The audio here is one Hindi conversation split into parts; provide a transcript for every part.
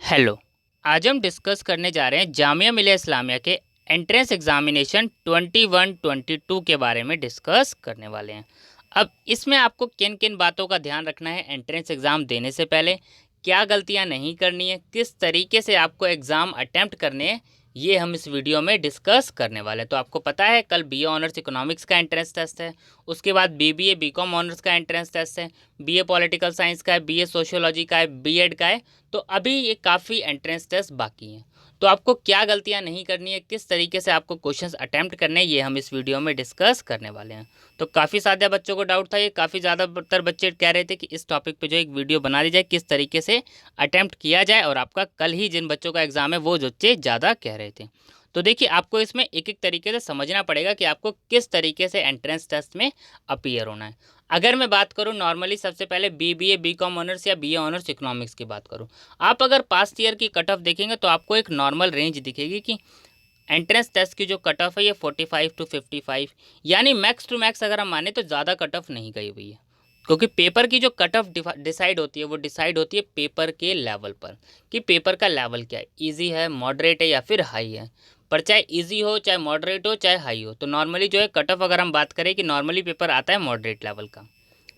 हेलो। आज हम डिस्कस करने जा रहे हैं जामिया मिलिया इस्लामिया के एंट्रेंस एग्जामिनेशन 21-22 के बारे में डिस्कस करने वाले हैं। अब इसमें आपको किन किन बातों का ध्यान रखना है एंट्रेंस एग्ज़ाम देने से पहले, क्या गलतियां नहीं करनी है, किस तरीके से आपको एग्ज़ाम अटैम्प्ट करने हैं, ये हम इस वीडियो में डिस्कस करने वाले हैं। तो आपको पता है कल बीए ऑनर्स इकोनॉमिक्स का एंट्रेंस टेस्ट है, उसके बाद बीबीए बीकॉम ऑनर्स का एंट्रेंस टेस्ट है, बीए पॉलिटिकल साइंस का है, बीए सोशियोलॉजी का है, बीएड का है। तो अभी ये काफ़ी एंट्रेंस टेस्ट बाकी हैं। तो आपको क्या गलतियां नहीं करनी है, किस तरीके से आपको क्वेश्चंस अटैम्प्ट करने हैं, ये हम इस वीडियो में डिस्कस करने वाले हैं। तो काफ़ी सारे बच्चों को डाउट था, ये काफ़ी ज़्यादातर बच्चे कह रहे थे कि इस टॉपिक पे जो एक वीडियो बना दी जाए, किस तरीके से अटैम्प्ट किया जाए। और आपका कल ही जिन बच्चों का एग्ज़ाम है वो बच्चे ज़्यादा कह रहे थे। तो देखिए, आपको इसमें एक एक तरीके से समझना पड़ेगा कि आपको किस तरीके से एंट्रेंस टेस्ट में अपीयर होना है। अगर मैं बात करूं नॉर्मली, सबसे पहले बीबीए बीकॉम ऑनर्स या बीए ऑनर्स इकोनॉमिक्स की बात करूं, आप अगर पास्ट ईयर की कट ऑफ देखेंगे तो आपको एक नॉर्मल रेंज दिखेगी कि एंट्रेंस टेस्ट की जो कट ऑफ है ये 45 to 55, यानी मैक्स टू मैक्स अगर हम माने तो ज़्यादा कट ऑफ नहीं गई हुई है। क्योंकि पेपर की जो कट ऑफ डिसाइड होती है वो डिसाइड होती है पेपर के लेवल पर, कि पेपर का लेवल क्या है, ईजी है, मॉडरेट है या फिर हाई है। पर चाहे ईजी हो, चाहे मॉडरेट हो, चाहे हाई हो, तो नॉर्मली जो है कट ऑफ अगर हम बात करें कि नॉर्मली पेपर आता है मॉडरेट लेवल का।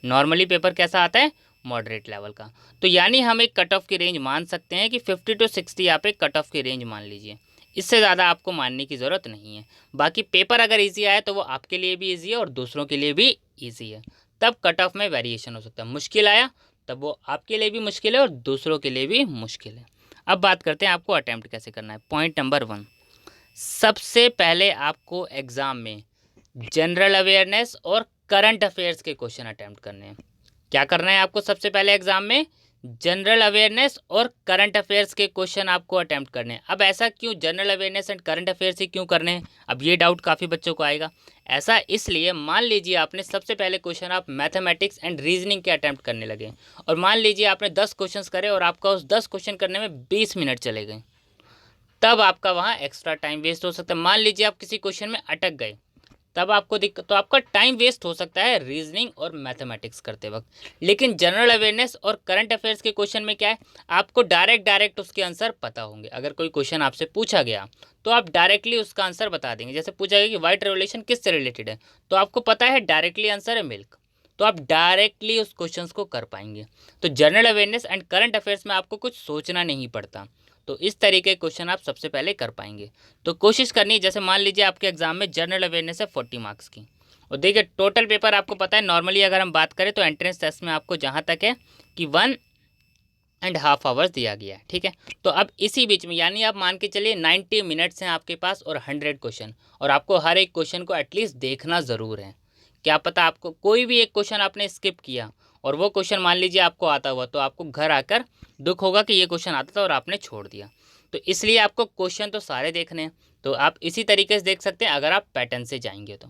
नॉर्मली पेपर कैसा आता है? मॉडरेट लेवल का। तो यानी हम एक कट ऑफ की रेंज मान सकते हैं कि 50 to 60 आप एक कट ऑफ की रेंज मान लीजिए। इससे ज़्यादा आपको मानने की ज़रूरत नहीं है। बाकी पेपर अगर इजी आए तो वो आपके लिए भी इजी है और दूसरों के लिए भी इजी है, तब कट ऑफ में वेरिएशन हो सकता है। मुश्किल आया तब वो आपके लिए भी मुश्किल है और दूसरों के लिए भी मुश्किल है। अब बात करते हैं आपको अटैम्प्ट कैसे करना है। पॉइंट नंबर 1, सबसे पहले आपको एग्ज़ाम में जनरल अवेयरनेस और करंट अफेयर्स के क्वेश्चन अटैम्प्ट करने हैं। क्या करना है आपको सबसे पहले एग्जाम में? जनरल अवेयरनेस और करंट अफेयर्स के क्वेश्चन आपको अटैम्प्ट करने हैं। अब ऐसा क्यों general awareness and current affairs ही क्यों करने हैं? अब ये डाउट काफ़ी बच्चों को आएगा। ऐसा इसलिए, मान लीजिए आपने सबसे पहले क्वेश्चन आप मैथमेटिक्स एंड रीजनिंग के अटैम्प्ट करने लगे, और मान लीजिए आपने 10 क्वेश्चन करे और आपका उस 10 क्वेश्चन करने में 20 मिनट चले गए, तब आपका वहाँ एक्स्ट्रा टाइम वेस्ट हो सकता है। मान लीजिए आप किसी क्वेश्चन में अटक गए, तब आपको दिक्कत, तो आपका टाइम वेस्ट हो सकता है रीजनिंग और मैथमेटिक्स करते वक्त। लेकिन जनरल अवेयरनेस और करंट अफेयर्स के क्वेश्चन में क्या है, आपको डायरेक्ट उसके आंसर पता होंगे। अगर कोई क्वेश्चन आपसे पूछा गया तो आप डायरेक्टली उसका आंसर बता देंगे। जैसे पूछा गया कि व्हाइट रेवोल्यूशन किससे रिलेटेड है, तो आपको पता है डायरेक्टली आंसर है मिल्क, तो आप डायरेक्टली उस क्वेश्चन को कर पाएंगे। तो general awareness and current affairs में आपको कुछ सोचना नहीं पड़ता। तो इस तरीके के क्वेश्चन आप सबसे पहले कर पाएंगे। तो कोशिश करनी है, जैसे मान लीजिए आपके एग्जाम में जनरल अवेयरनेस है 40 मार्क्स की, और देखिए टोटल पेपर आपको पता है नॉर्मली अगर हम बात करें तो एंट्रेंस टेस्ट में आपको जहाँ तक है कि 1.5 आवर्स दिया गया है, ठीक है। तो अब इसी बीच में, यानी आप मान के चलिए 90 मिनट्स हैं आपके पास और 100 क्वेश्चन, और आपको हर एक क्वेश्चन को एटलीस्ट देखना ज़रूर है। क्या पता आपको कोई भी एक क्वेश्चन आपने स्किप किया और वो क्वेश्चन मान लीजिए आपको आता हुआ, तो आपको घर आकर दुख होगा कि ये क्वेश्चन आता था और आपने छोड़ दिया। तो इसलिए आपको क्वेश्चन तो सारे देखने हैं। तो आप इसी तरीके से देख सकते हैं अगर आप पैटर्न से जाएंगे तो।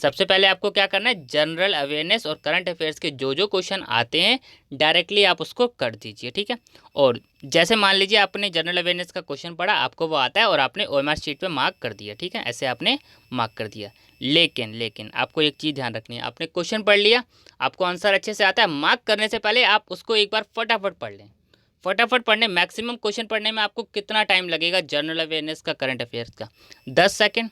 सबसे पहले आपको क्या करना है, जनरल अवेयरनेस और करंट अफेयर्स के जो जो क्वेश्चन आते हैं डायरेक्टली आप उसको कर दीजिए, ठीक है। और जैसे मान लीजिए आपने जनरल अवेयरनेस का क्वेश्चन पढ़ा, आपको वो आता है और आपने ओएमआर शीट पे मार्क कर दिया, ठीक है, ऐसे आपने मार्क कर दिया। लेकिन आपको एक चीज़ ध्यान रखनी है, आपने क्वेश्चन पढ़ लिया, आपको आंसर अच्छे से आता है, मार्क करने से पहले आप उसको एक बार फटाफट पढ़ लें। फटाफट पढ़ने, मैक्सिमम क्वेश्चन पढ़ने में आपको कितना टाइम लगेगा जनरल अवेयरनेस का, करंट अफेयर्स का? 10 सेकेंड।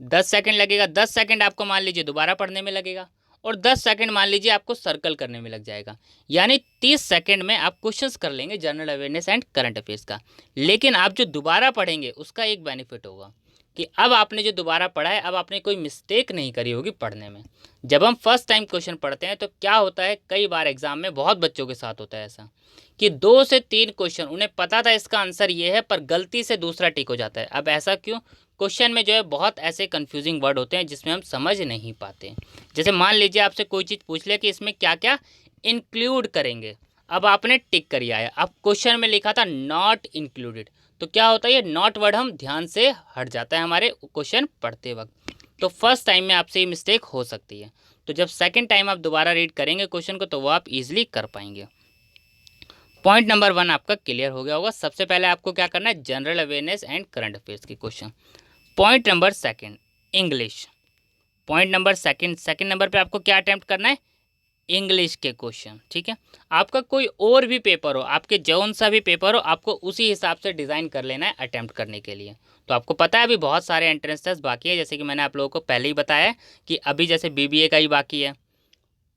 10 सेकेंड लगेगा। 10 सेकेंड आपको मान लीजिए दोबारा पढ़ने में लगेगा, और 10 सेकेंड मान लीजिए आपको सर्कल करने में लग जाएगा। यानी 30 सेकेंड में आप क्वेश्चंस कर लेंगे general awareness and current affairs का। लेकिन आप जो दोबारा पढ़ेंगे उसका एक बेनिफिट होगा कि अब आपने जो दोबारा पढ़ा है, अब आपने कोई मिस्टेक नहीं करी होगी पढ़ने में। जब हम फर्स्ट टाइम क्वेश्चन पढ़ते हैं तो क्या होता है, कई बार एग्जाम में बहुत बच्चों के साथ होता है ऐसा कि 2 से 3 क्वेश्चन उन्हें पता था इसका आंसर ये है, पर गलती से दूसरा टिक हो जाता है। अब ऐसा क्यों? क्वेश्चन में जो है बहुत ऐसे कंफ्यूजिंग वर्ड होते हैं जिसमें हम समझ नहीं पाते। जैसे मान लीजिए आपसे कोई चीज़ पूछ ले कि इसमें क्या क्या इंक्लूड करेंगे, अब आपने टिक कर आया, अब क्वेश्चन में लिखा था नॉट इंक्लूडेड, तो क्या होता है, ये नॉट वर्ड हम ध्यान से हट जाता है हमारे क्वेश्चन पढ़ते वक्त। तो फर्स्ट टाइम में आपसे ये मिस्टेक हो सकती है। तो जब सेकंड टाइम आप दोबारा रीड करेंगे क्वेश्चन को तो वो आप इजीली कर पाएंगे। पॉइंट नंबर 1 आपका क्लियर हो गया होगा। सबसे पहले आपको क्या करना है, general awareness and current affairs के question. Point number 2, English. Point number second number पे आपको क्या अटेम्प्ट करना है, इंग्लिश के क्वेश्चन, ठीक है। आपका कोई और भी पेपर हो, आपके जौन सा भी पेपर हो, आपको उसी हिसाब से डिज़ाइन कर लेना है अटेम्प्ट करने के लिए। तो आपको पता है अभी बहुत सारे एंट्रेंस टेस्ट बाकी है, जैसे कि मैंने आप लोगों को पहले ही बताया है कि अभी जैसे बीबीए का ही बाकी है,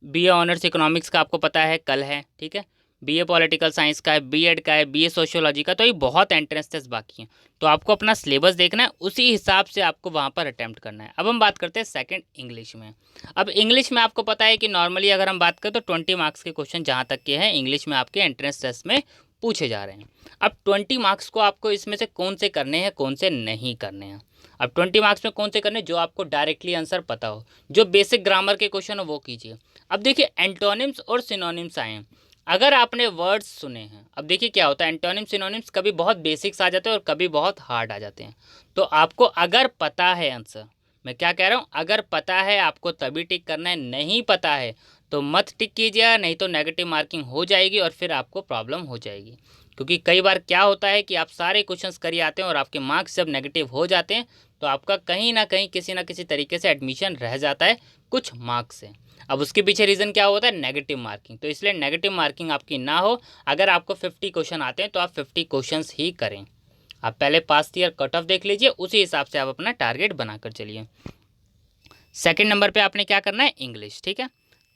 बीए ऑनर्स इकोनॉमिक्स का आपको पता है कल है, ठीक है। बीए पॉलिटिकल साइंस का है, बीएड का है, बीए सोशियोलॉजी का, तो ये बहुत एंट्रेंस टेस्ट बाकी हैं। तो आपको अपना सिलेबस देखना है, उसी हिसाब से आपको वहाँ पर अटैम्प्ट करना है। अब हम बात करते हैं सेकंड इंग्लिश में। अब इंग्लिश में आपको पता है कि नॉर्मली अगर हम बात करें तो 20 मार्क्स के क्वेश्चन जहाँ तक के हैं इंग्लिश में आपके एंट्रेंस टेस्ट में पूछे जा रहे हैं। अब 20 मार्क्स को आपको इसमें से कौन से करने हैं, कौन से नहीं करने हैं। अब 20 मार्क्स में कौन से करने, जो आपको डायरेक्टली आंसर पता हो, जो बेसिक ग्रामर के क्वेश्चन हो वो कीजिए। अब देखिए एंटोनिम्स और सिनोनिम्स आए हैं। अगर आपने वर्ड्स सुने हैं, अब देखिए क्या होता है, एंटोनिम्स सिनोनिम्स कभी बहुत बेसिक्स आ जाते हैं और कभी बहुत हार्ड आ जाते हैं। तो आपको अगर पता है आंसर, मैं क्या कह रहा हूँ, अगर पता है आपको तभी टिक करना है, नहीं पता है तो मत टिक कीजिए, नहीं तो नेगेटिव मार्किंग हो जाएगी और फिर आपको प्रॉब्लम हो जाएगी। क्योंकि कई बार क्या होता है कि आप सारे क्वेश्चंस करिए आते हैं और आपके मार्क्स जब नेगेटिव हो जाते हैं तो आपका कहीं ना कहीं किसी ना किसी तरीके से एडमिशन रह जाता है कुछ मार्क्स से। अब उसके पीछे रीज़न क्या होता है, नेगेटिव मार्किंग। तो इसलिए नेगेटिव मार्किंग आपकी ना हो, अगर आपको 50 क्वेश्चन आते हैं तो आप 50 क्वेश्चंस ही करें। आप पहले पास्ट ईयर कट ऑफ देख लीजिए, उसी हिसाब से आप अपना टारगेट बनाकर चलिए। सेकंड नंबर पे आपने क्या करना है, इंग्लिश, ठीक है।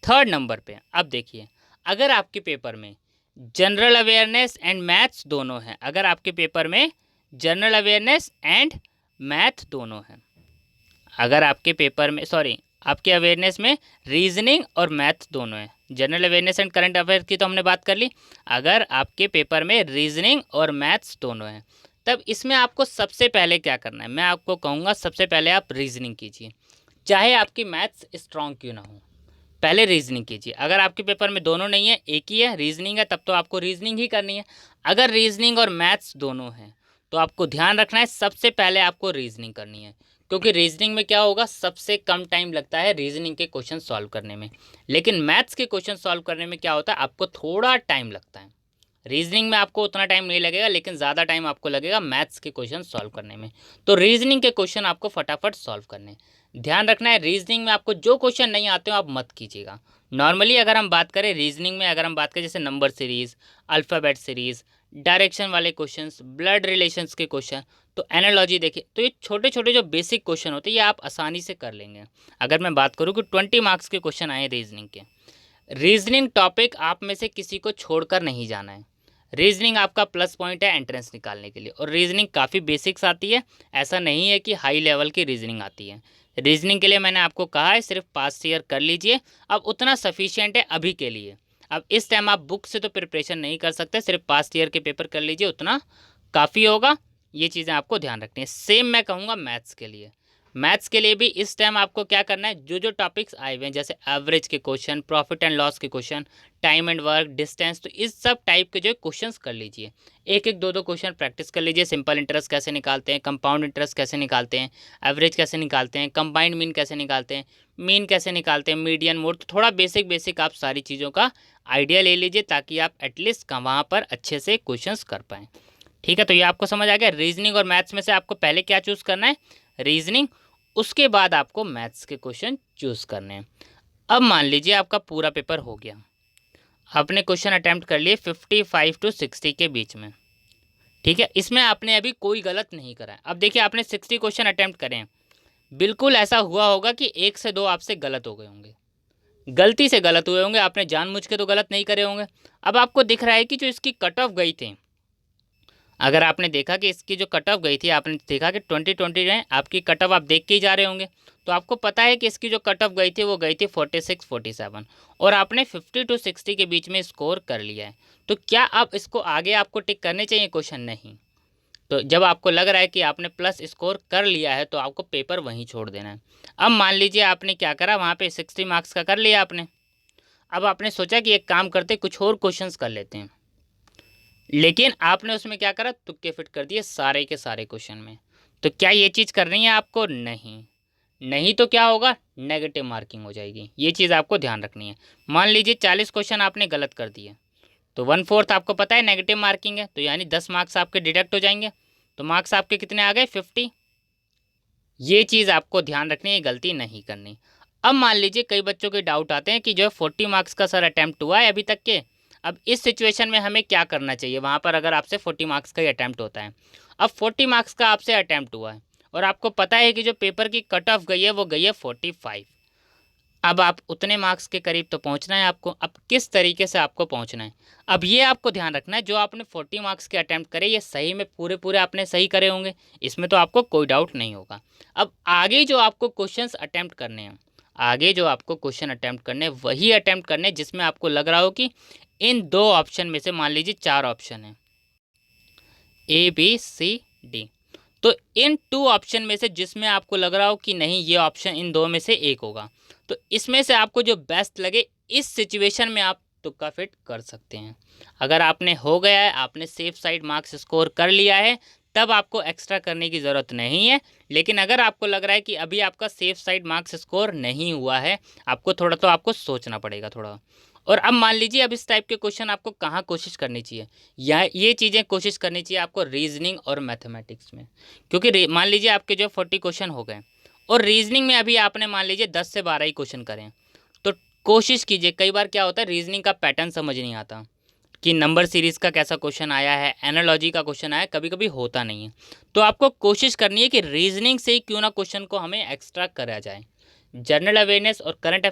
थर्ड नंबर पे अब देखिए, अगर आपके पेपर में जनरल अवेयरनेस एंड मैथ्स दोनों हैं, अगर आपके पेपर में जनरल अवेयरनेस एंड मैथ दोनों हैं, अगर आपके पेपर में आपके अवेयरनेस में रीजनिंग और मैथ दोनों है, general awareness and current affair की तो हमने बात कर ली, अगर आपके पेपर में रीजनिंग और मैथ्स दोनों हैं, तब इसमें आपको सबसे पहले क्या करना है, मैं आपको कहूँगा सबसे पहले आप रीजनिंग कीजिए। चाहे आपकी मैथ्स स्ट्रॉन्ग क्यों ना हो, पहले रीजनिंग कीजिए। अगर आपके पेपर में दोनों नहीं है, एक ही है रीजनिंग है, तब तो आपको रीजनिंग ही करनी है। अगर रीजनिंग और मैथ्स दोनों हैं तो आपको ध्यान रखना है सबसे पहले आपको रीजनिंग करनी है, क्योंकि रीजनिंग में क्या होगा, सबसे कम टाइम लगता है रीजनिंग के क्वेश्चन सॉल्व करने में। लेकिन मैथ्स के क्वेश्चन सॉल्व करने में क्या होता है, आपको थोड़ा टाइम लगता है। रीजनिंग में आपको उतना टाइम नहीं लगेगा, लेकिन ज़्यादा टाइम आपको लगेगा मैथ्स के क्वेश्चन सॉल्व करने में। तो रीजनिंग के क्वेश्चन आपको फटाफट सॉल्व करने, ध्यान रखना है रीजनिंग में आपको जो क्वेश्चन नहीं आते हो आप मत कीजिएगा। नॉर्मली अगर हम बात करें रीजनिंग में, अगर हम बात करें जैसे number series, alphabet series, direction वाले क्वेश्चंस, ब्लड रिलेशंस के क्वेश्चन, तो एनालॉजी देखिए, तो ये छोटे छोटे जो बेसिक क्वेश्चन होते हैं ये आप आसानी से कर लेंगे। अगर मैं बात करूँ कि 20 मार्क्स के क्वेश्चन आए रीजनिंग के, रीजनिंग टॉपिक आप में से किसी को छोड़कर नहीं जाना है। रीजनिंग आपका प्लस पॉइंट है एंट्रेंस निकालने के लिए, और रीजनिंग काफ़ी बेसिक्स आती है, ऐसा नहीं है कि हाई लेवल की रीजनिंग आती है। रीजनिंग के लिए मैंने आपको कहा है सिर्फ पास ईयर कर लीजिए, अब उतना सफिशिएंट है अभी के लिए। अब इस टाइम आप बुक से तो प्रिपरेशन नहीं कर सकते, सिर्फ पास ईयर के पेपर कर लीजिए, उतना काफ़ी होगा। ये चीज़ें आपको ध्यान रखनी है। सेम मैं कहूँगा मैथ्स के लिए, मैथ्स के लिए भी इस टाइम आपको क्या करना है, जो जो टॉपिक्स आए हुए हैं जैसे एवरेज के क्वेश्चन, प्रॉफिट एंड लॉस के question, time and work, distance, तो इस सब टाइप के जो क्वेश्चंस कर लीजिए। एक एक दो दो क्वेश्चन प्रैक्टिस कर लीजिए। सिंपल इंटरेस्ट कैसे निकालते हैं, कंपाउंड इंटरेस्ट कैसे निकालते हैं, एवरेज कैसे निकालते हैं, कंबाइंड मीन कैसे निकालते हैं, मीन कैसे निकालते हैं, मीडियन मोड, तो थोड़ा बेसिक बेसिक आप सारी चीज़ों का आइडिया ले लीजिए, ताकि आप एटलीस्ट वहाँ पर अच्छे से क्वेश्चंस कर पाएँ। ठीक है, तो ये आपको समझ आ गया। रीजनिंग और मैथ्स में से आपको पहले क्या चूज़ करना है, रीजनिंग, उसके बाद आपको मैथ्स के क्वेश्चन चूज़ करने हैं। अब मान लीजिए आपका पूरा पेपर हो गया, आपने क्वेश्चन अटैम्प्ट कर लिए 55 to 60 के बीच में, ठीक है। इसमें आपने अभी कोई गलत नहीं करा है। अब देखिए आपने 60 क्वेश्चन अटैम्प्ट करे हैं, बिल्कुल ऐसा हुआ होगा कि एक से दो आपसे गलत हो गए होंगे, गलती से गलत हुए होंगे, आपने जानबूझ के तो गलत नहीं करे होंगे। अब आपको दिख रहा है कि जो इसकी कट ऑफ गई थी, अगर आपने देखा कि इसकी जो कट ऑफ गई थी, आपने देखा कि 2020 जो है आपकी कट ऑफ आप देख के ही जा रहे होंगे, तो आपको पता है कि इसकी जो कट ऑफ गई थी वो गई थी 46 47, और आपने 50 to 60 के बीच में स्कोर कर लिया है। तो क्या आप इसको आगे आपको टिक करने चाहिए क्वेश्चन, नहीं। तो जब आपको लग रहा है कि आपने प्लस स्कोर कर लिया है तो आपको पेपर वहीं छोड़ देना है। अब मान लीजिए आपने क्या करा, वहाँ पे 60 मार्क्स का कर लिया आपने, अब आपने सोचा कि एक काम करते कुछ और क्वेश्चंस कर लेते हैं, लेकिन आपने उसमें क्या करा, तुक्के फिट कर दिए सारे के सारे क्वेश्चन में। तो क्या ये चीज़ करनी है आपको, नहीं। नहीं तो क्या होगा, नेगेटिव मार्किंग हो जाएगी। ये चीज़ आपको ध्यान रखनी है। मान लीजिए 40 क्वेश्चन आपने गलत कर दिए, तो 1/4 आपको पता है नेगेटिव मार्किंग है, तो यानी 10 मार्क्स आपके डिडक्ट हो जाएंगे, तो मार्क्स आपके कितने आ गए, 50। ये चीज़ आपको ध्यान रखनी है, गलती नहीं करनी। अब मान लीजिए कई बच्चों के डाउट आते हैं कि जो है 40 मार्क्स का सर अटैम्प्ट हुआ है अभी तक के। अब इस सिचुएशन में हमें क्या करना चाहिए, वहाँ पर अगर आपसे 40 मार्क्स का ही अटैम्प्ट होता है। अब 40 मार्क्स का आपसे अटैम्प्ट हुआ है और आपको पता है कि जो पेपर की कट ऑफ गई है वो गई है 45। अब आप उतने मार्क्स के करीब तो पहुंचना है आपको। अब किस तरीके से आपको पहुंचना है, अब ये आपको ध्यान रखना है। जो आपने 40 मार्क्स के अटैम्प्ट करे ये सही में पूरे पूरे आपने सही करे होंगे, इसमें तो आपको कोई डाउट नहीं होगा। अब आगे जो आपको क्वेश्चंस अटैम्प्ट करने हैं, आगे जो आपको क्वेश्चन अटैम्प्ट करने हैं वही अटैम्प्ट करने हैं जिसमें आपको लग रहा हो कि इन दो ऑप्शन में से, मान लीजिए 4 ऑप्शन है A B C D, तो इन 2 ऑप्शन में से जिसमें आपको लग रहा हो कि नहीं ये ऑप्शन इन दो में से एक होगा, तो इसमें से आपको जो बेस्ट लगे इस सिचुएशन में आप तुक्का फिट कर सकते हैं। अगर आपने हो गया है, आपने सेफ साइड मार्क्स स्कोर कर लिया है, तब आपको एक्स्ट्रा करने की ज़रूरत नहीं है। लेकिन अगर आपको लग रहा है कि अभी आपका सेफ साइड मार्क्स स्कोर नहीं हुआ है, आपको थोड़ा तो आपको सोचना पड़ेगा थोड़ा। और अब मान लीजिए अब इस टाइप के क्वेश्चन आपको कहाँ कोशिश करनी चाहिए, या ये चीज़ें कोशिश करनी चाहिए आपको रीजनिंग और मैथमेटिक्स में। क्योंकि मान लीजिए आपके जो 40 क्वेश्चन हो गए और रीजनिंग में अभी आपने मान लीजिए 10 से 12 ही क्वेश्चन करें, तो कोशिश कीजिए। कई बार क्या होता है रीजनिंग का पैटर्न समझ नहीं आता कि नंबर सीरीज़ का कैसा क्वेश्चन आया है, एनालॉजी का क्वेश्चन आया है, कभी कभी होता नहीं है। तो आपको कोशिश करनी है कि रीजनिंग से ही क्यों ना क्वेश्चन को हमें एक्स्ट्रा करा जाए। जनरल अवेयरनेस और करंट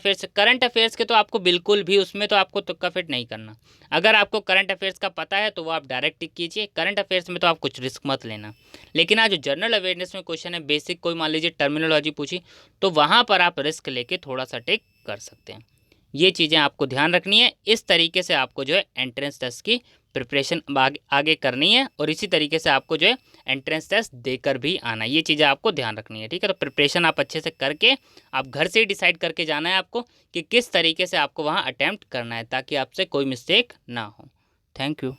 अफेयर्स के तो आपको बिल्कुल भी उसमें तो आपको तुक्का फिट नहीं करना। अगर आपको करंट अफेयर्स का पता है तो वो आप डायरेक्ट टिक कीजिए, करंट अफेयर्स में तो आप कुछ रिस्क मत लेना। लेकिन आज जो जनरल अवेयरनेस में क्वेश्चन है बेसिक, कोई मान लीजिए टर्मिनोलॉजी पूछी, तो वहाँ पर आप रिस्क लेके थोड़ा सा टिक कर सकते हैं। ये चीज़ें आपको ध्यान रखनी है। इस तरीके से आपको जो है एंट्रेंस टेस्ट की प्रिपरेशन आगे करनी है और इसी तरीके से आपको जो है एंट्रेंस टेस्ट देकर भी आना है। ये चीज़ें आपको ध्यान रखनी है, ठीक है। तो प्रिपरेशन आप अच्छे से करके आप घर से ही डिसाइड करके जाना है आपको कि किस तरीके से आपको वहाँ अटैम्प्ट करना है, ताकि आपसे कोई मिस्टेक ना हो। Thank you.